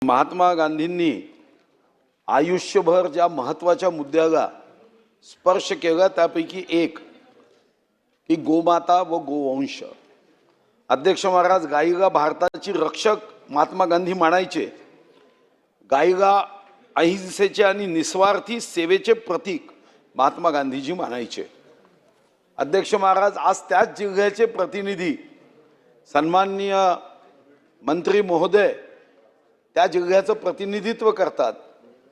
महात्मा गांधींनी आयुष्यभर ज्या महत्त्वाच्या मुद्द्याला स्पर्श केला त्यापैकी एक की गोमाता व गोवंश। अध्यक्ष महाराज, गाईला भारताची रक्षक महात्मा गांधी मानायचे। गाईला अहिंसेचे आणि निस्वार्थी सेवेचे प्रतीक महात्मा गांधीजी मानायचे। अध्यक्ष महाराज, आज त्याच जिल्ह्याचे प्रतिनिधी सन्माननीय मंत्री महोदय त्या जिल्ह्याचं प्रतिनिधित्व करतात।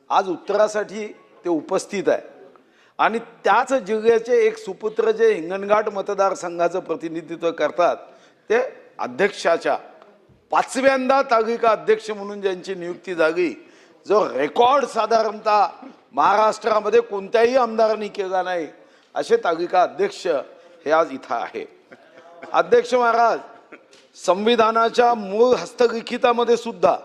आज उत्तरासाठी ते उपस्थित आहे आणि त्याच जिल्ह्याचे एक सुपुत्र जे हिंगणघाट मतदारसंघाचं प्रतिनिधित्व करतात ते अध्यक्षाच्या 5व्यांदा तालिका अध्यक्ष म्हणून ज्यांची नियुक्ती झाली, जो रेकॉर्ड साधारणतः महाराष्ट्रामध्ये कोणत्याही आमदारांनी केला नाही, असे तालिका अध्यक्ष हे आज इथं आहे। अध्यक्ष महाराज, संविधानाच्या मूळ हस्तलिखितामध्ये सुद्धा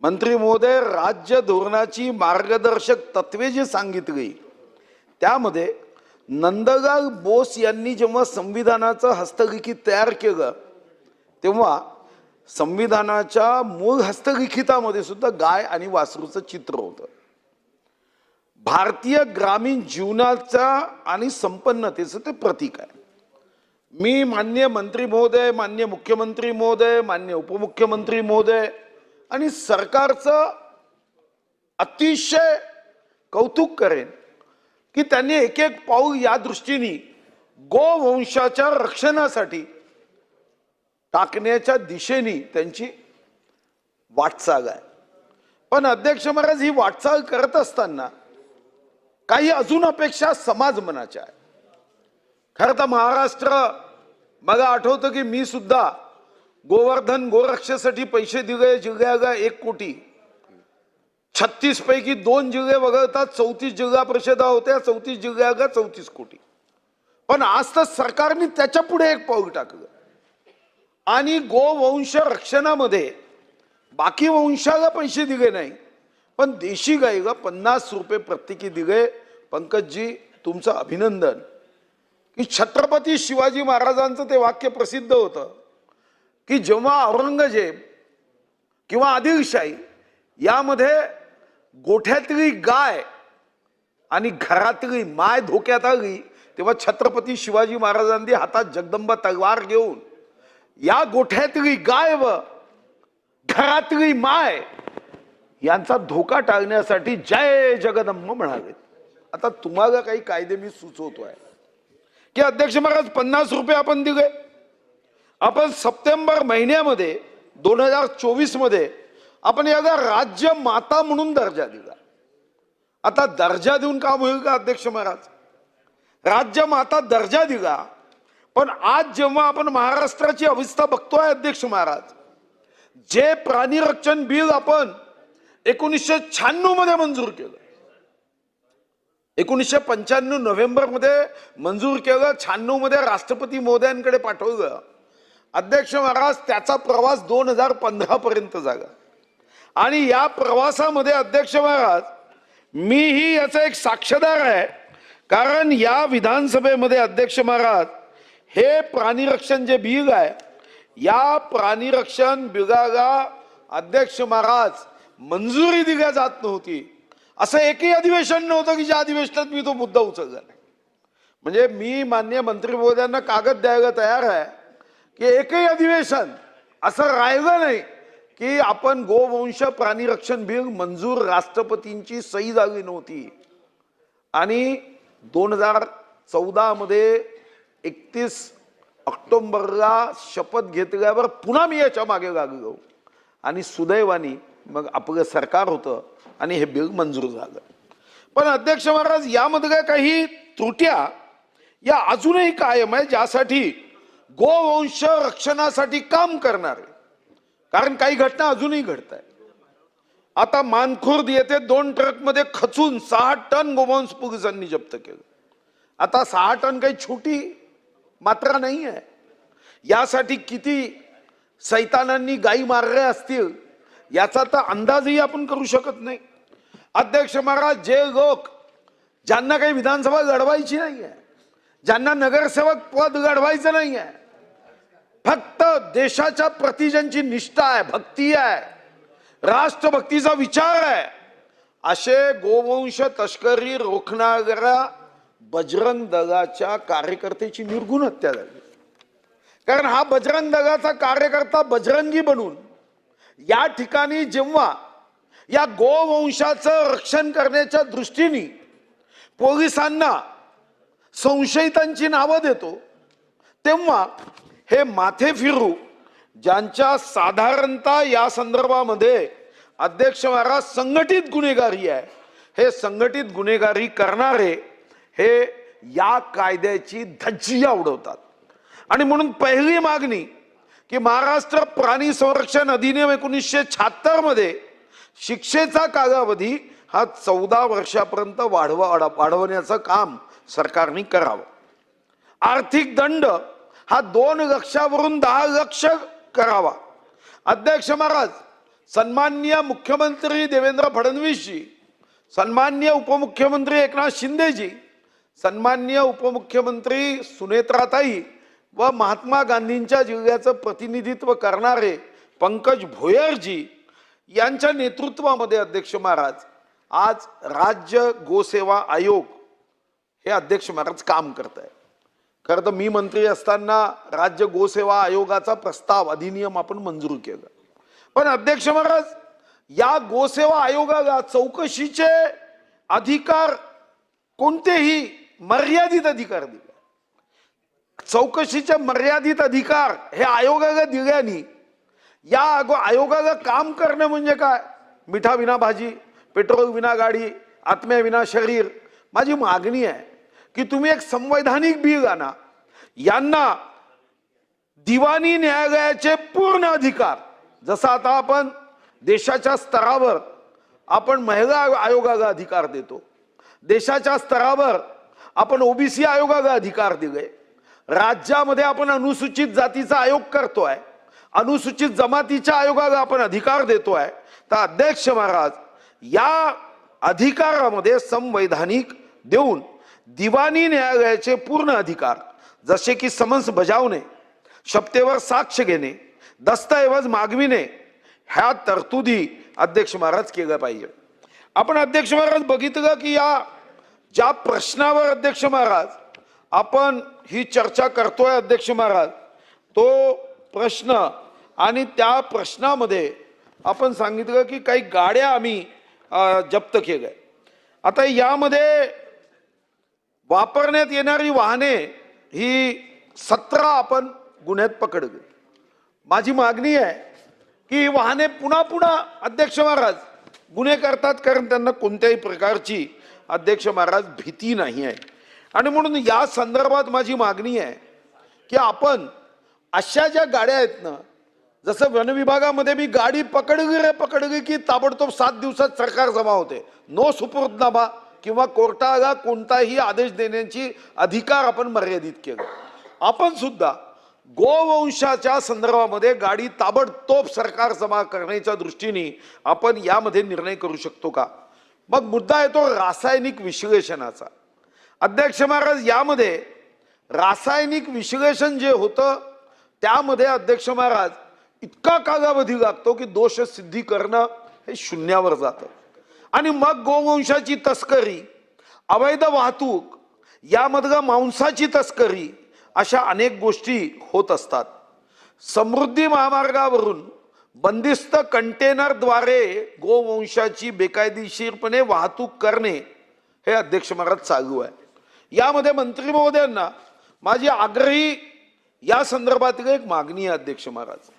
मंत्री महोदय राज्य धोरणाची मार्गदर्शक तत्वे जी सांगितली त्यामध्ये नंदलाल बोस यांनी जेव्हा संविधानाचं हस्तलिखित तयार केलं तेव्हा संविधानाच्या मूळ हस्तलिखितामध्ये सुद्धा गाय आणि वासरूचं चित्र होतं। भारतीय ग्रामीण जीवनाचा आणि संपन्नतेचं ते प्रतीक आहे। मी माननीय मंत्री महोदय, माननीय मुख्यमंत्री महोदय, माननीय उपमुख्यमंत्री महोदय आणि सरकारचं अतिशय कौतुक करेन की त्यांनी एक एक पाऊल या दृष्टीने गोवंशाच्या रक्षणासाठी टाकण्याच्या दिशेने त्यांची वाटचाल आहे। पण अध्यक्ष महाराज, ही वाटचाल करत असताना काही अजून अपेक्षा समाज मनाच्या आहे। खरं तर महाराष्ट्र, मला आठवतं की मी सुद्धा गोवर्धन गोरक्षेसाठी पैसे दिले जिल्ह्याला 1 कोटी। 36 पैकी 2 जिल्हे वगळता 34 जिल्हा परिषदा होत्या, 34 जिल्ह्याला 34 कोटी। पण आज तर सरकारने त्याच्या पुढे एक पाऊल टाकलं आणि गोवंश रक्षणामध्ये बाकी वंशाला पैसे दिले नाही, पण देशी गाईला 50 रुपये प्रत्येकी दिले। पंकजजी, तुमचं अभिनंदन की छत्रपती शिवाजी महाराजांचं ते वाक्य प्रसिद्ध होतं की जेव्हा औरंगजेब किंवा आदिलशाही यामध्ये गोठ्यातली गाय आणि घरातली माय धोक्यात आली तेव्हा छत्रपती शिवाजी महाराजांनी हातात जगदंबा तलवार घेऊन या गोठ्यातली गाय व घरातली माय यांचा धोका टाळण्यासाठी जय जगदंब म्हणाले। आता तुम्हाला काही कायदे मी सुचवतोय की अध्यक्ष महाराज, 50 रुपये आपण दिले। आपण सप्टेंबर महिन्यामध्ये 2024 मध्ये आपण याला राज्य माता म्हणून दर्जा दिला। आता दर्जा देऊन काम होईल का अध्यक्ष महाराज? राज्य माता दर्जा दिला, पण आज जेव्हा आपण महाराष्ट्राची अवस्था बघतोय अध्यक्ष महाराज, जे प्राणी रक्षण बिल आपण 1996 मध्ये मंजूर केलं, 1995 नोव्हेंबर मध्ये मंजूर केलं, 96 मध्ये राष्ट्रपती महोदयांकडे पाठवलं। अध्यक्ष महाराज, त्याचा प्रवास 2015 पर्यंत झाला आणि या प्रवासामध्ये अध्यक्ष महाराज, मीही याचा एक साक्षीदार आहे, कारण या विधानसभेमध्ये अध्यक्ष महाराज हे प्राणी रक्षण जे बिल आहे, या प्राणी रक्षण बिलाला अध्यक्ष महाराज मंजुरी दिली जात नव्हती। असं एकही अधिवेशन नव्हतं की ज्या अधिवेशनात मी तो मुद्दा उचलला नाही। म्हणजे मी माननीय मंत्री महोदयांना कागद द्यायला तयार आहे की एकही अधिवेशन असं राहिलं नाही की आपण गोवंश प्राणी रक्षण बिल मंजूर राष्ट्रपतींची सही झाली नव्हती। आणि 2014 मध्ये 31 ऑक्टोबरला शपथ घेतल्यावर पुन्हा मी याच्या मागे लागलो आणि सुदैवाने मग आपलं सरकार होतं आणि हे बिल मंजूर झालं। पण अध्यक्ष महाराज, यामध्ये काही त्रुट्या या अजूनही कायम आहे, ज्यासाठी गोवंश रक्षणासाठी काम करणारे, कारण काही घटना अजूनही घडत आहेत। आता मानखुर्द येथे 2 ट्रकमध्ये खचून 6 टन गोवंश पोलिसांनी जप्त केलं। आता 6 टन काही छोटी मात्रा नाही आहे, यासाठी किती सैतानांनी गायी मारल्या असतील याचा तर अंदाजही आपण करू शकत नाही। अध्यक्ष महाराज, जे लोक ज्यांना काही विधानसभा लढवायची नाही आहे, ज्यांना नगरसेवक पद लढवायचं नाही आहे, फक्त देशाच्या प्रति ज्यांची निष्ठा आहे, भक्ती आहे, राष्ट्रभक्तीचा विचार आहे असे गोवंश तस्करी रोखणाऱ्या बजरंग दलाच्या कार्यकर्त्याची निर्घुण हत्या झाली। कारण हा बजरंग दलाचा कार्यकर्ता बजरंगी बनून या ठिकाणी जेव्हा या गोवंशाचं रक्षण करण्याच्या दृष्टीने पोलिसांना संशयितांची नावं देतो, तेव्हा हे माथे फिरू ज्यांच्या साधारणतः या संदर्भामध्ये अध्यक्ष महाराज संघटित गुन्हेगारी आहे, हे संघटित गुन्हेगारी करणारे हे या कायद्याची धज्जिया उडवतात। आणि म्हणून पहिली मागणी की महाराष्ट्र प्राणी संरक्षण अधिनियम 1976 मध्ये शिक्षेचा कालावधी हा 14 वर्षापर्यंत वाढवण्याचं काम सरकारने करावं। आर्थिक दंड हा 2 लाखावरून 10 लाख करावा। अध्यक्ष महाराज, सन्माननीय मुख्यमंत्री देवेंद्र फडणवीसजी, सन्माननीय उपमुख्यमंत्री एकनाथ शिंदेजी, सन्माननीय उपमुख्यमंत्री सुनेत्राताई व महात्मा गांधींच्या जिल्ह्याचं प्रतिनिधित्व करणारे पंकज भोयरजी यांच्या नेतृत्वामध्ये अध्यक्ष महाराज आज राज्य गोसेवा आयोग हे अध्यक्ष महाराज काम करत आहे। खरं तर मी मंत्री असताना राज्य गोसेवा आयोगाचा प्रस्ताव अधिनियम आपण मंजूर केला, पण अध्यक्ष महाराज या गोसेवा आयोगाला चौकशीचे अधिकार कोणतेही मर्यादित अधिकार दिले। चौकशीचे मर्यादित अधिकार हे आयोगाला दिल्याने या आयोगाला काम करणे म्हणजे काय? मिठा विना भाजी, पेट्रोल विना गाडी, आत्म्या विना शरीर। माझी मागणी आहे की तुम्ही एक संवैधानिक बिल आणा, यांना दिवाणी न्यायालयाचे पूर्ण अधिकार, जसं आता आपण देशाच्या स्तरावर आपण महिला आयोगाला अधिकार देतो, देशाच्या स्तरावर आपण ओबीसी आयोगाला अधिकार दिले, राज्यामध्ये आपण अनुसूचित जातीचा आयोग करतोय, अनुसूचित जमातीच्या आयोगाला आपण अधिकार देतोय, तर अध्यक्ष महाराज या अधिकारामध्ये संवैधानिक देऊन दिवाणी न्यायालयाचे पूर्ण अधिकार, जसे की समन्स बजावणे, शपथेवर साक्ष घेणे, दस्तऐवज मागविणे, ह्या तरतुदी अध्यक्ष महाराज केल्या पाहिजे। आपण अध्यक्ष महाराज बघितलं की या ज्या प्रश्नावर अध्यक्ष महाराज आपण ही चर्चा करतोय अध्यक्ष महाराज, तो प्रश्न आणि त्या प्रश्नामध्ये आपण सांगितलं की काही गाड्या आम्ही जप्त केल्या। आता यामध्ये वापरण्यात येणारी वाहने ही 17 आपण गुन्ह्यात पकडली। माझी मागणी आहे की वाहने पुन्हा पुन्हा अध्यक्ष महाराज गुन्हे करतात, कारण त्यांना कोणत्याही प्रकारची अध्यक्ष महाराज भीती नाही आहे। आणि म्हणून या संदर्भात माझी मागणी आहे की आपण अशा ज्या गाड्या आहेत ना, जसं वन विभागामध्ये मी गाडी पकडली की ताबडतोब 7 दिवसात सरकार जमा होते, नो सुपुर्दनामा किंवा कोर्टाला कोणताही आदेश देण्याची अधिकार आपण मर्यादित केला। आपण सुद्धा गोवंशाच्या संदर्भामध्ये गाडी ताबडतोब सरकार जमा करण्याच्या दृष्टीने आपण यामध्ये निर्णय करू शकतो का? मग मुद्दा येतो रासायनिक विश्लेषणाचा। अध्यक्ष महाराज यामध्ये रासायनिक विश्लेषण जे होतं त्यामध्ये अध्यक्ष महाराज इतका कालावधी लागतो की दोष सिद्धी करणं हे शून्यावर जातं। आणि मग गोवंशाची तस्करी, अवैध वाहतूक, यामधलं मांसाची तस्करी, अशा अनेक गोष्टी होत असतात। समृद्धी महामार्गावरून बंदिस्त कंटेनरद्वारे गोवंशाची बेकायदेशीरपणे वाहतूक करणे हे अध्यक्ष महाराज चालू आहे। यामध्ये मंत्री महोदयांना माझी आग्रही या संदर्भातील एक मागणी आहे अध्यक्ष महाराज,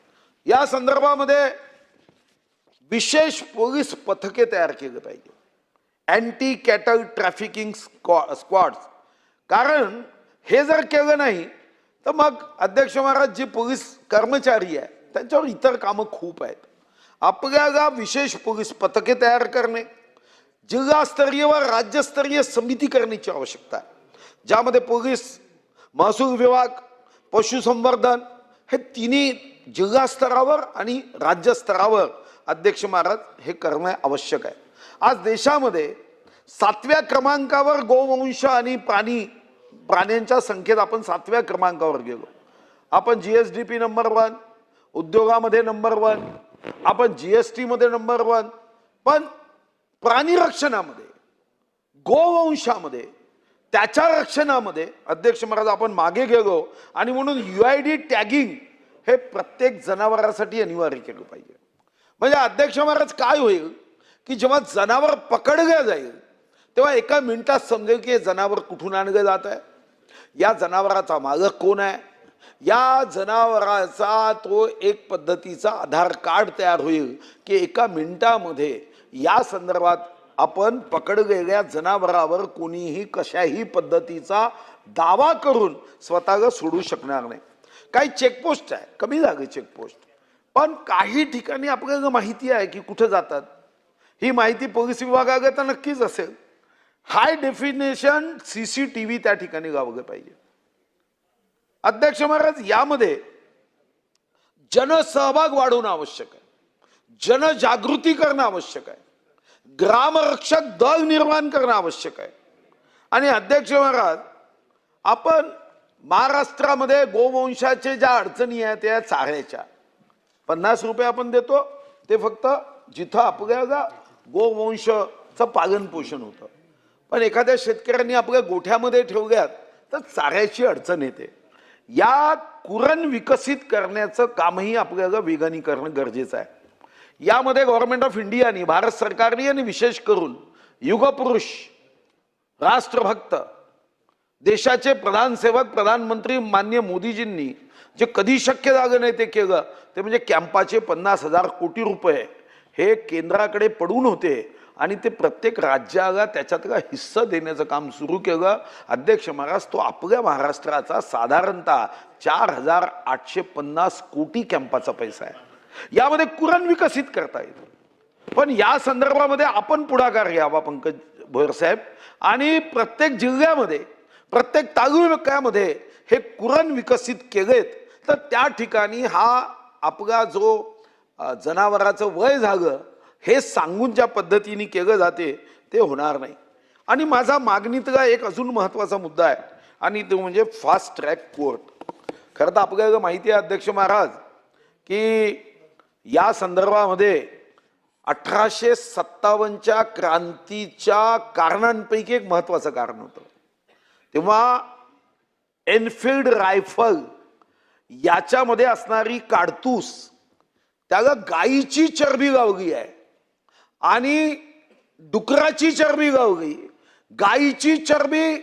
या संदर्भामध्ये विशेष पोलीस पथके तयार केले पाहिजे, अँटी कॅटल ट्रॅफिकिंग स्क्वॉड्स। कारण हे जर केलं नाही तर मग अध्यक्ष महाराज जे पोलीस कर्मचारी आहे त्यांच्यावर इतर कामं खूप आहेत। आपल्याला विशेष पोलीस पथके तयार करणे, जिल्हास्तरीय व राज्यस्तरीय समिती करण्याची आवश्यकता आहे, ज्यामध्ये पोलीस, महसूल विभाग, पशुसंवर्धन हे तिन्ही जिल्हा स्तरावर आणि राज्य स्तरावर अध्यक्ष महाराज हे करणे आवश्यक आहे। आज देशामध्ये 7व्या क्रमांकावर गोवंश आणि प्राण्यांच्या संख्येत आपण 7व्या क्रमांकावर गेलो। आपण GSDP नंबर 1, उद्योगामध्ये नंबर 1, आपण जीएसटी मध्ये नंबर 1, पण प्राणी रक्षणामध्ये, गोवंशामध्ये, त्याच्या रक्षणामध्ये अध्यक्ष महाराज आपण मागे गेलो आणि म्हणून UID टॅगिंग हे प्रत्येक जनावरासाठी अनिवार्य केलं पाहिजे. म्हणजे अध्यक्ष महाराज काय होईल की जेव्हा जनावर पकडलं जाईल तेव्हा एका मिनिटात समजेल की हे जनावर कुठून आणलं जात आहे, या जनावराचा मालक कोण आहे, या जनावराचा तो एक पद्धतीचा आधार कार्ड तयार होईल की एका मिनिटामध्ये या संदर्भात आपण पकडलेल्या जनावरावर कोणीही कशाही पद्धतीचा दावा करून स्वतःला सोडू शकणार नाही. काही चेकपोस्ट आहे, कमी झाले चेकपोस्ट, पण काही ठिकाणी आपल्याला माहिती आहे की कुठे जातात. ही माहिती पोलीस विभागाला तर नक्कीच असेल. हाय डेफिनेशन CCTV त्या ठिकाणी लावले पाहिजे. अध्यक्ष महाराज यामध्ये जनसहभाग वाढवणं आवश्यक आहे, जनजागृती करणं आवश्यक आहे, ग्रामरक्षक दल निर्माण करणं आवश्यक आहे. आणि अध्यक्ष महाराज आपण महाराष्ट्रामध्ये गोवंशाचे ज्या अडचणी आहेत त्या चाऱ्याच्या 50 रुपये आपण देतो, ते फक्त जिथं आपल्याला गोवंशचं पालन पोषण होतं. पण एखाद्या शेतकऱ्यांनी आपल्या गोठ्यामध्ये ठेवल्यात तर चाऱ्याची अडचण येते. या कुरण विकसित करण्याचं कामही आपल्याला वेगाने करणं गरजेचं आहे. यामध्ये गव्हर्नमेंट ऑफ इंडियाने, भारत सरकारने आणि विशेष करून युगपुरुष, राष्ट्रभक्त, देशाचे प्रधान सेवक प्रधानमंत्री माननीय मोदीजींनी जे कधी शक्य झालं नाही ते केलं, ते म्हणजे कॅम्पाचे 50,000 कोटी रुपये हे केंद्राकडे पडून होते आणि ते प्रत्येक राज्याला त्याच्यातला हिस्सा देण्याचं काम सुरू केलं. अध्यक्ष महाराज तो आपल्या महाराष्ट्राचा साधारणतः 4,850 कोटी कॅम्पाचा पैसा आहे. यामध्ये कुरण विकसित करता येतं. पण या संदर्भामध्ये आपण पुढाकार घ्यावा पंकज भोयर साहेब, आणि प्रत्येक जिल्ह्यामध्ये, प्रत्येक तालुक्यामध्ये हे कुरण विकसित केलेत तर त्या ठिकाणी हा आपला जो जनावराचं वय झालं हे सांगून ज्या पद्धतीने केलं जाते ते होणार नाही. आणि माझा मागणीतला एक अजून महत्वाचा मुद्दा आहे आणि तो म्हणजे फास्ट ट्रॅक कोर्ट. खरं तर आपल्याला माहिती आहे अध्यक्ष महाराज की या संदर्भामध्ये 1857च्या क्रांतीच्या कारणांपैकी एक महत्वाचं कारण होतं. तेव्हा एनफिल्ड रायफल याच्यामध्ये असणारी काडतूस त्याला गायीची चरबी गावली आहे आणि डुकराची चरबी गावली. गायीची चरबी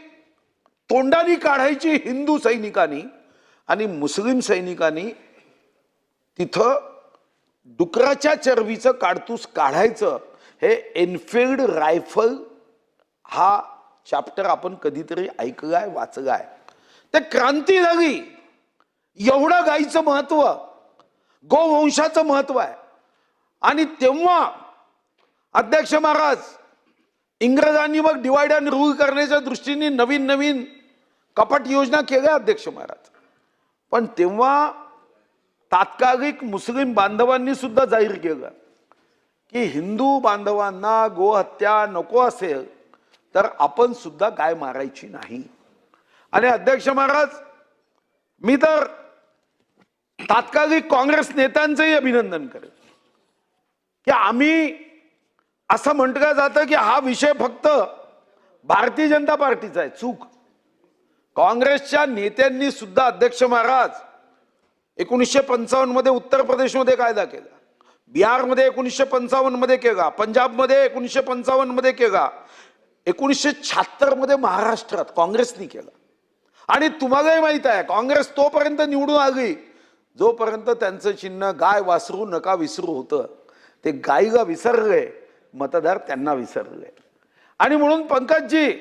तोंडाने काढायची हिंदू सैनिकांनी आणि मुस्लिम सैनिकांनी तिथं डुकराच्या चरबीचं काडतूस काढायचं. हे एनफिल्ड रायफल हा चॅप्टर आपण कधीतरी ऐकलाय, वाचलाय. ते क्रांती झाली. एवढं गायीचं महत्व, गोवंशाचं महत्व आहे. आणि तेव्हा अध्यक्ष महाराज इंग्रजांनी मग डिवाइड अँड रूल करण्याच्या दृष्टीने नवीन नवीन कपट योजना केल्या अध्यक्ष महाराज. पण तेव्हा तात्कालिक मुस्लिम बांधवांनी सुद्धा जाहीर केलं की हिंदू बांधवांना गोहत्या नको असेल तर आपण सुद्धा गाय मारायची नाही. आणि अध्यक्ष महाराज मी तर तात्कालिक काँग्रेस नेत्यांचंही अभिनंदन करेन की आम्ही असं म्हटलं जातं की हा विषय फक्त भारतीय जनता पार्टीचा आहे. चूक. काँग्रेसच्या नेत्यांनी सुद्धा अध्यक्ष महाराज 1955 मध्ये उत्तर प्रदेशमध्ये कायदा केला, बिहारमध्ये 1955 मध्ये केला, पंजाबमध्ये 1955 मध्ये केला, 1976 मध्ये महाराष्ट्रात काँग्रेसनी केला. आणि तुम्हालाही माहित आहे काँग्रेस तोपर्यंत निवडून आली जोपर्यंत त्यांचं चिन्ह गाय वासरू नका विसरू होतं. ते गायीला विसरले, मतदार त्यांना विसरले. आणि म्हणून पंकजजी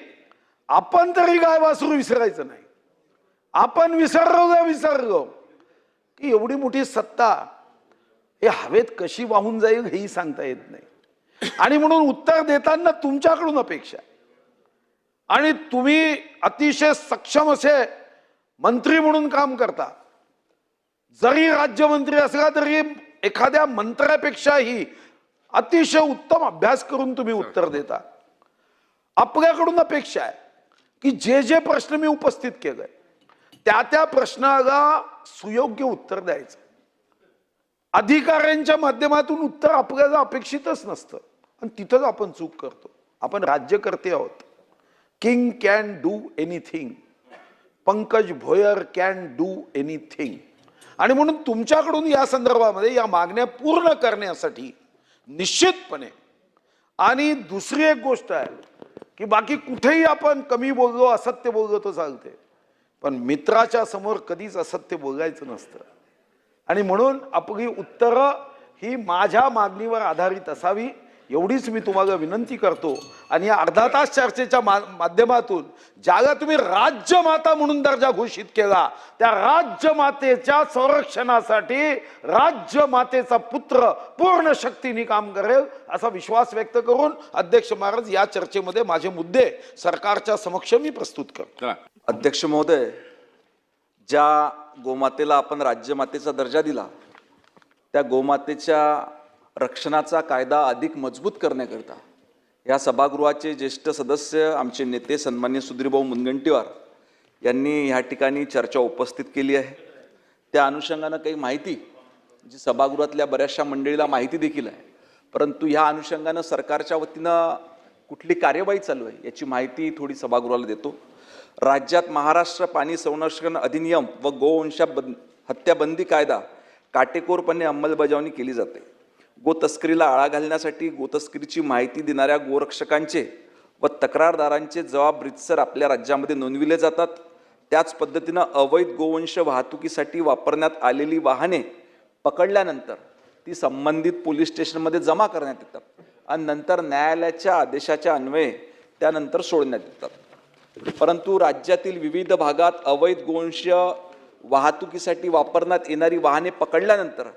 आपण तरी गाय वासरू विसरायचं नाही. आपण विसरलो की एवढी मोठी सत्ता हे हवेत कशी वाहून जाईल हेही सांगता येत नाही. आणि म्हणून उत्तर देताना तुमच्याकडून अपेक्षा आहे. आणि तुम्ही अतिशय सक्षम असे मंत्री म्हणून काम करता. जरी राज्यमंत्री असला तरी एखाद्या मंत्र्यापेक्षाही अतिशय उत्तम अभ्यास करून तुम्ही उत्तर देता. आपल्याकडून अपेक्षा आहे की जे जे प्रश्न मी उपस्थित केले त्या प्रश्नाला सुयोग्य उत्तर द्यायचं. अधिकाऱ्यांच्या माध्यमातून उत्तर आपल्याला अपेक्षितच नसतं आणि तिथंच आपण चूक करतो. आपण राज्यकर्ते आहोत. King can do anything, Pankaj Bhoyar can do anything. आणि म्हणून तुमच्याकडून या संदर्भामध्ये या मागण्या पूर्ण करण्यासाठी निश्चितपणे. आणि दुसरी एक गोष्ट आहे की बाकी कुठेही आपण कमी बोललो, असत्य बोललो तर चालते, पण मित्राच्या समोर कधीच असत्य बोलायचं नसतं. आणि म्हणून आपली उत्तरं ही माझ्या मागणीवर आधारित असावी एवढीच मी तुम्हाला विनंती करतो. आणि या अर्धा तास चर्चेच्या माध्यमातून ज्याला तुम्ही राज्यमाता म्हणून दर्जा घोषित केला, त्या राज्यमातेच्या संरक्षणासाठी राज्यमातेचा पुत्र पूर्ण शक्तीने काम करेल असा विश्वास व्यक्त करून अध्यक्ष महाराज, या चर्चेमध्ये माझे मुद्दे सरकारच्या समक्ष मी प्रस्तुत करतो. अध्यक्ष महोदय, ज्या गोमातेला आपण राज्यमातेचा दर्जा दिला, त्या गोमातेच्या रक्षणाचा कायदा अधिक मजबूत करण्याकरता या सभागृहाचे ज्येष्ठ सदस्य, आमचे नेते सन्मान्य सुधीरभाऊ मुनगंटीवार यांनी ह्या ठिकाणी चर्चा उपस्थित केली आहे. त्या अनुषंगानं काही माहिती जी सभागृहातल्या बऱ्याचशा मंडळीला माहिती देखील आहे, परंतु ह्या अनुषंगानं सरकारच्या वतीनं कुठली कार्यवाही चालू आहे याची माहिती थोडी सभागृहाला देतो. राज्यात महाराष्ट्र पाणी संरक्षण अधिनियम व गोवंश हत्याबंदी कायदा काटेकोरपणे अंमलबजावणी केली जाते. गोतस्करीला आळा घालण्यासाठी गोतस्करीची माहिती देणाऱ्या गोरक्षकांचे व तक्रारदारांचे जबाब रीतसर आपल्या राज्यामध्ये नोंदविले जातात. त्याच पद्धतीनं अवैध गोवंश वाहतुकीसाठी वापरण्यात आलेली वाहने पकडल्यानंतर ती संबंधित पोलीस स्टेशनमध्ये जमा करण्यात येतात आणि नंतर न्यायालयाच्या आदेशाच्या अन्वये त्यानंतर सोडण्यात येतात. परंतु राज्यातील विविध भागात अवैध गोवंश वाहतुकीसाठी वापरण्यात येणारी वाहने पकडल्यानंतर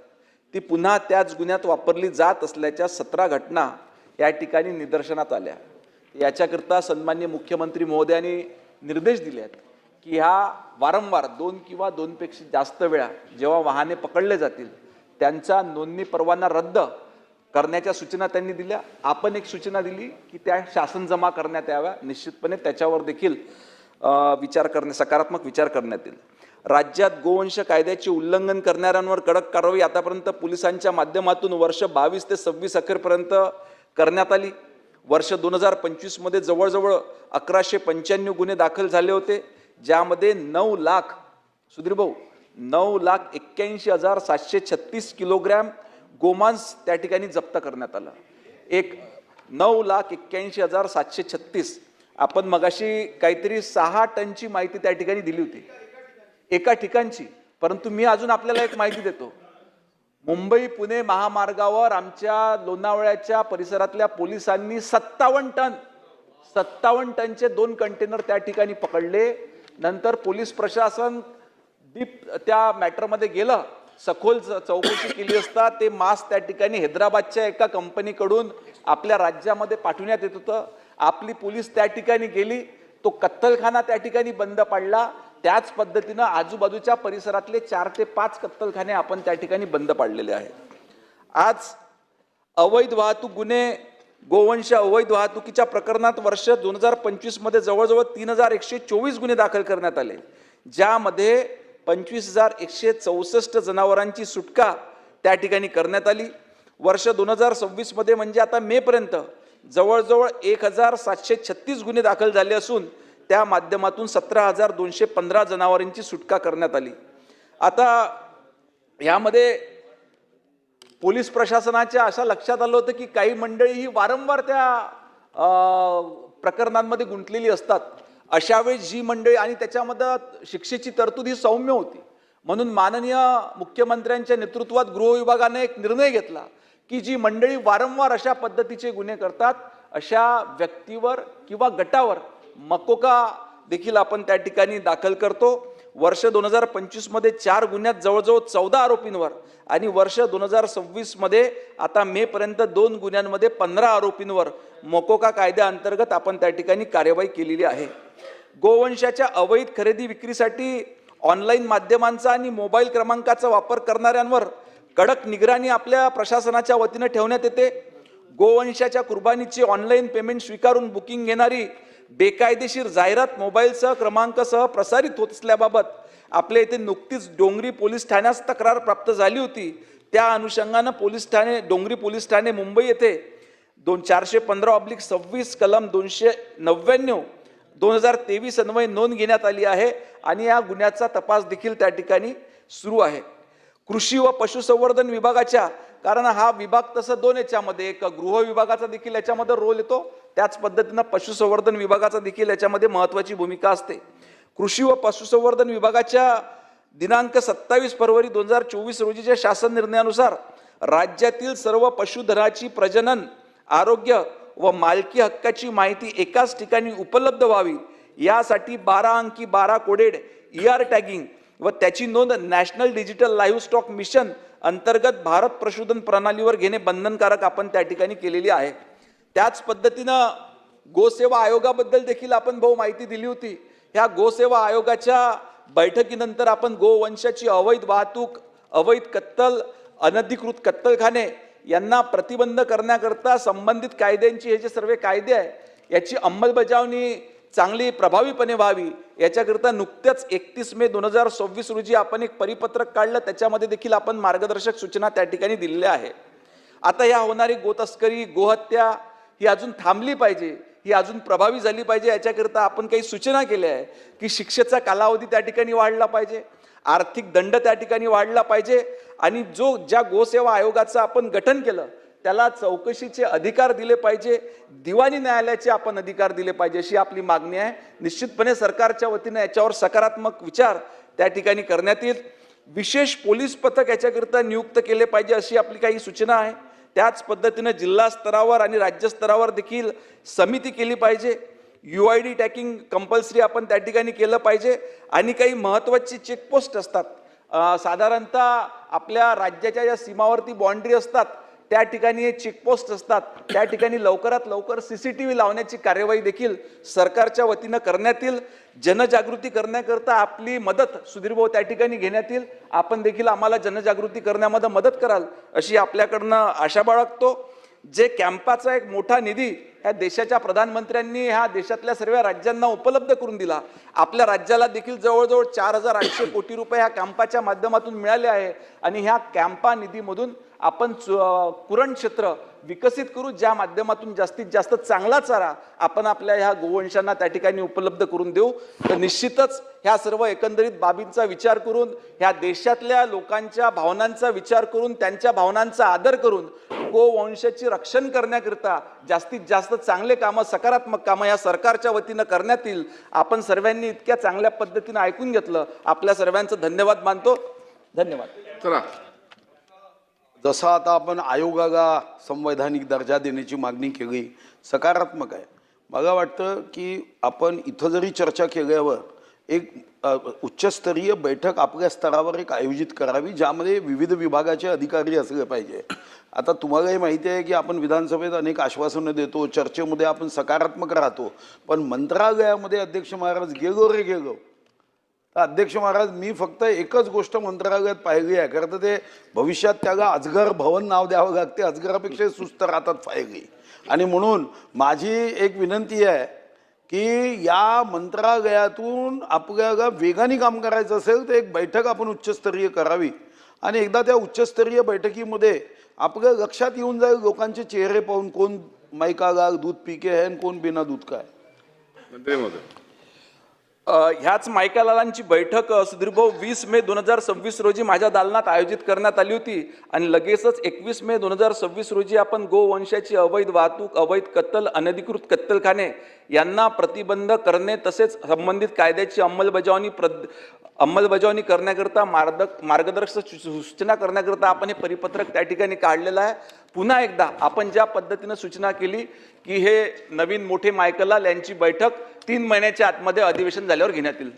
ती पुन्हा त्याच गुन्ह्यात वापरली जात असल्याच्या 17 घटना या ठिकाणी निदर्शनात आल्या. याच्याकरता सन्माननीय मुख्यमंत्री महोदयांनी निर्देश दिले आहेत की ह्या वारंवार 2 किंवा 2पेक्षा जास्त वेळा जेव्हा वाहने पकडले जातील त्यांचा नोंदणी परवाना रद्द करण्याच्या सूचना त्यांनी दिल्या. आपण एक सूचना दिली की त्या शासन जमा करण्यात याव्या. निश्चितपणे त्याच्यावर देखील सकारात्मक विचार करण्यात येईल. राज्यात गोवंश कायद्याचे उल्लंघन करणाऱ्यांवर कडक कारवाई आतापर्यंत पोलिसांच्या माध्यमातून वर्ष 22 ते 26 अखेरपर्यंत करण्यात आली. वर्ष 2025 मध्ये जवळजवळ 1195 गुन्हे दाखल झाले होते, ज्यामध्ये 9,81,736 किलोग्रॅम गोमांस त्या ठिकाणी जप्त करण्यात आलं. 9,81,736. आपण मगाशी काहीतरी 6 टनची माहिती त्या ठिकाणी दिली होती एका ठिकाणची, परंतु मी अजून आपल्याला एक माहिती देतो. मुंबई पुणे महामार्गावर आमच्या लोणावळ्याच्या परिसरातल्या पोलिसांनी 57 टनचे 2 कंटेनर त्या ठिकाणी पकडले. नंतर पोलीस प्रशासन डीप त्या मॅटरमध्ये गेलं, सखोल चौकशी केली असता ते मास्क त्या ठिकाणी हैदराबादच्या एका कंपनीकडून आपल्या राज्यामध्ये पाठवण्यात येत होतं. आपली पोलीस त्या ठिकाणी गेली, तो कत्तलखाना त्या ठिकाणी बंद पाडला. त्याच पद्धतीनं आजूबाजूच्या परिसरातले 4 ते 5 कत्तलखाने आपण त्या ठिकाणी बंद पाडलेले आहेत. आज अवैध वाहतूक गुन्हे, गोवंश अवैध वाहतुकीच्या प्रकरणात वर्ष 2025 मध्ये जवळजवळ 3,124 गुन्हे दाखल करण्यात आले, ज्यामध्ये 25,164 जनावरांची सुटका त्या ठिकाणी करण्यात आली. वर्ष 2026 मध्ये म्हणजे आता मे पर्यंत जवळजवळ 1,736 गुन्हे दाखल झाले असून त्या माध्यमातून 17,215 जनावरांची सुटका करण्यात आली. आता यामध्ये पोलीस प्रशासनाच्या अशा लक्षात आलं होतं की काही मंडळी ही वारंवार त्या प्रकरणांमध्ये गुंतलेली असतात. अशा वेळी जी मंडळी, आणि त्याच्यामध्ये शिक्षेची तरतूद ही सौम्य होती, म्हणून माननीय मुख्यमंत्र्यांच्या नेतृत्वात गृह विभागाने एक निर्णय घेतला की जी मंडळी वारंवार अशा पद्धतीचे गुन्हे करतात अशा व्यक्तीवर किंवा गटावर मकोका देखील आपण त्या ठिकाणी दाखल करतो. वर्ष 2025 मध्ये 4 गुन्ह्यात जवळजवळ 14 आरोपींवर आणि वर्ष 2026 मध्ये आता मे पर्यंत 2 गुन्ह्यांमध्ये 15 आरोपींवर मकोका कायद्याअंतर्गत आपण त्या ठिकाणी कार्यवाही केलेली आहे. गोवंशाच्या अवैध खरेदी विक्रीसाठी ऑनलाईन माध्यमांचा आणि मोबाईल क्रमांकाचा वापर करणाऱ्यांवर कडक निगराणी आपल्या प्रशासनाच्या वतीने ठेवण्यात येते. गोवंशाच्या कुर्बानीची ऑनलाईन पेमेंट स्वीकारून बुकिंग घेणारी बेकायदेशीर जाहिरात मोबाईलसह क्रमांकासह प्रसारित होत असल्याबाबत आपल्या इथे नुकतीच डोंगरी पोलीस ठाण्यास तक्रार प्राप्त झाली होती. त्या अनुषंगानं पोलीस ठाणे डोंगरी पोलीस ठाणे मुंबई येथे 415/26 कलम 299 2023 अन्वये नोंद घेण्यात आली आहे आणि या गुन्ह्याचा तपास देखील त्या ठिकाणी सुरू आहे. कृषी व पशुसंवर्धन विभागाच्या, कारण हा विभाग तसं दोन याच्यामध्ये, एक गृह विभागाचा देखील याच्यामध्ये रोल येतो, त्याच पद्धतीनं पशुसंवर्धन विभागाचा देखील याच्यामध्ये महत्त्वाची भूमिका असते. कृषी व पशुसंवर्धन विभागाच्या दिनांक 27 फरवरी 2024 रोजीच्या शासन निर्णयानुसार राज्यातील सर्व पशुधनाची प्रजनन, आरोग्य व मालकी हक्काची माहिती एकाच ठिकाणी उपलब्ध व्हावी यासाठी 12 अंकी 12 कोडेड ER टॅगिंग व त्याची नोंद national digital live stock mission अंतर्गत भारत पशुधन प्रणालीवर घेणे बंधनकारक आपण त्या ठिकाणी केलेली आहे. त्याच पद्धतीनं गोसेवा आयोगाबद्दल देखील आपण माहिती दिली होती. ह्या गोसेवा आयोगाच्या बैठकीनंतर आपण गोवंशाची अवैध वाहतूक, अवैध कत्तल, अनधिकृत कत्तलखाने यांना प्रतिबंध करण्याकरता संबंधित कायद्यांची, हे जे सर्व कायदे आहे याची अंमलबजावणी चांगली प्रभावीपणे व्हावी याच्याकरता नुकत्याच 31 मे 2026 रोजी आपण एक परिपत्रक काढलं. त्याच्यामध्ये देखील आपण मार्गदर्शक सूचना त्या ठिकाणी दिलेल्या आहे. आता या होणारी गोतस्करी, गोहत्या ही अजून थांबली पाहिजे, ही अजून प्रभावी झाली पाहिजे. याच्याकरता आपण काही सूचना केल्या आहे की शिक्षेचा कालावधी त्या ठिकाणी वाढला पाहिजे, आर्थिक दंड त्या ठिकाणी वाढला पाहिजे आणि ज्या गोसेवा आयोगाचं आपण गठन केलं त्याला चौकशीचे अधिकार दिले पाहिजे, दिवाणी न्यायालयाचे आपण अधिकार दिले पाहिजे, अशी आपली मागणी आहे. निश्चितपणे सरकारच्या वतीने याच्यावर सकारात्मक विचार त्या ठिकाणी करण्यात येईल. विशेष पोलीस पथक याच्याकरता नियुक्त केले पाहिजे अशी आपली काही सूचना आहे. त्याच पद्धतीने जिल्हा स्तरावर आणि राज्य स्तरावर देखील समिती केली पाहिजे. UID टॅगिंग कंपल्सरी आपण त्या ठिकाणी केलं पाहिजे आणि काही महत्त्वाची चेकपोस्ट असतात, साधारणतः आपल्या राज्याच्या ज्या सीमावर्ती बाउंड्री असतात त्या ठिकाणी चेकपोस्ट असतात, त्या ठिकाणी लवकरात लवकर CCTV लावण्याची कार्यवाही देखील सरकारच्या वतीनं करण्यात येईल. जनजागृती करण्याकरता आपली मदत सुधीर भाऊ त्या ठिकाणी घेण्यात येईल. आपण देखील आम्हाला जनजागृती करण्यामध्ये मदत कराल अशी आपल्याकडनं आशा बाळगतो. जे कॅम्पाचा एक मोठा निधी ह्या देशाच्या प्रधानमंत्र्यांनी ह्या देशातल्या सर्व राज्यांना उपलब्ध करून दिला. आपल्या राज्याला देखील जवळजवळ 4800 कोटी रुपये ह्या कॅम्पाच्या माध्यमातून मिळाले आहे आणि ह्या कॅम्पा निधीमधून आपण कुरण क्षेत्र विकसित करू, ज्या माध्यमातून जास्तीत जास्त चांगला चारा आपण आपल्या ह्या गोवंशांना त्या ठिकाणी उपलब्ध करून देऊ. तर निश्चितच ह्या सर्व एकंदरीत बाबींचा विचार करून, ह्या देशातल्या लोकांच्या भावनांचा विचार करून, त्यांच्या भावनांचा आदर करून गोवंशाची रक्षण करण्याकरता जास्तीत जास्त चांगले कामं, सकारात्मक कामं या सरकारच्या वतीनं करण्यात येईल. आपण सर्वांनी इतक्या चांगल्या पद्धतीनं ऐकून घेतलं, आपल्या सर्वांचं धन्यवाद मानतो. धन्यवाद. चला, जसं आता आपण आयोगाला संवैधानिक दर्जा देण्याची मागणी केली, सकारात्मक आहे. मला वाटतं की आपण इथं जरी चर्चा केल्यावर एक उच्चस्तरीय बैठक आपल्या स्तरावर एक आयोजित करावी, ज्यामध्ये विविध विभागाचे अधिकारी असले पाहिजे. आता तुम्हालाही माहिती आहे की आपण विधानसभेत अनेक आश्वासनं देतो, चर्चेमध्ये आपण सकारात्मक राहतो, पण मंत्रालयामध्ये अध्यक्ष महाराज गेलो रे गेलो. अध्यक्ष महाराज, मी फक्त एकच गोष्ट मंत्रालयात पाहिली आहे, खरं तर ते भविष्यात त्याला अजगर भवन नाव द्यावं लागते, अजगरापेक्षा सुस्त राहतात फायली. आणि म्हणून माझी एक विनंती आहे की या मंत्रालयातून आपल्याला वेगाने काम करायचं असेल तर एक बैठक आपण उच्चस्तरीय करावी आणि एकदा त्या उच्चस्तरीय बैठकीमध्ये आपल्या लक्षात येऊन जाईल लोकांचे चेहरे पाहून कोण मायकाला दूध पिके आहे आणि कोण बिना दूध काय. मंत्री महोदय, ह्याच मायकालालांची बैठक सुधीरभाऊ 20 मे 2026 रोजी माझ्या दालनात आयोजित करण्यात आली होती आणि लगेचच 21 मे 2026 रोजी आपण गोवंशाची अवैध वाहतूक, अवैध कत्तल, अनधिकृत कत्तलखाने यांना प्रतिबंध करणे तसेच संबंधित कायद्याची अंमलबजावणी करण्याकरता मार्गदर्शक सूचना करण्याकरता आपण हे परिपत्रक त्या ठिकाणी काढलेलं आहे. पुन्हा एकदा आपण ज्या पद्धतीने सूचना केली की हे नवीन मोठे मायकलाल यांची बैठक 3 महिन्याच्या आतमध्ये अधिवेशन झाल्यावर घेण्यात येईल.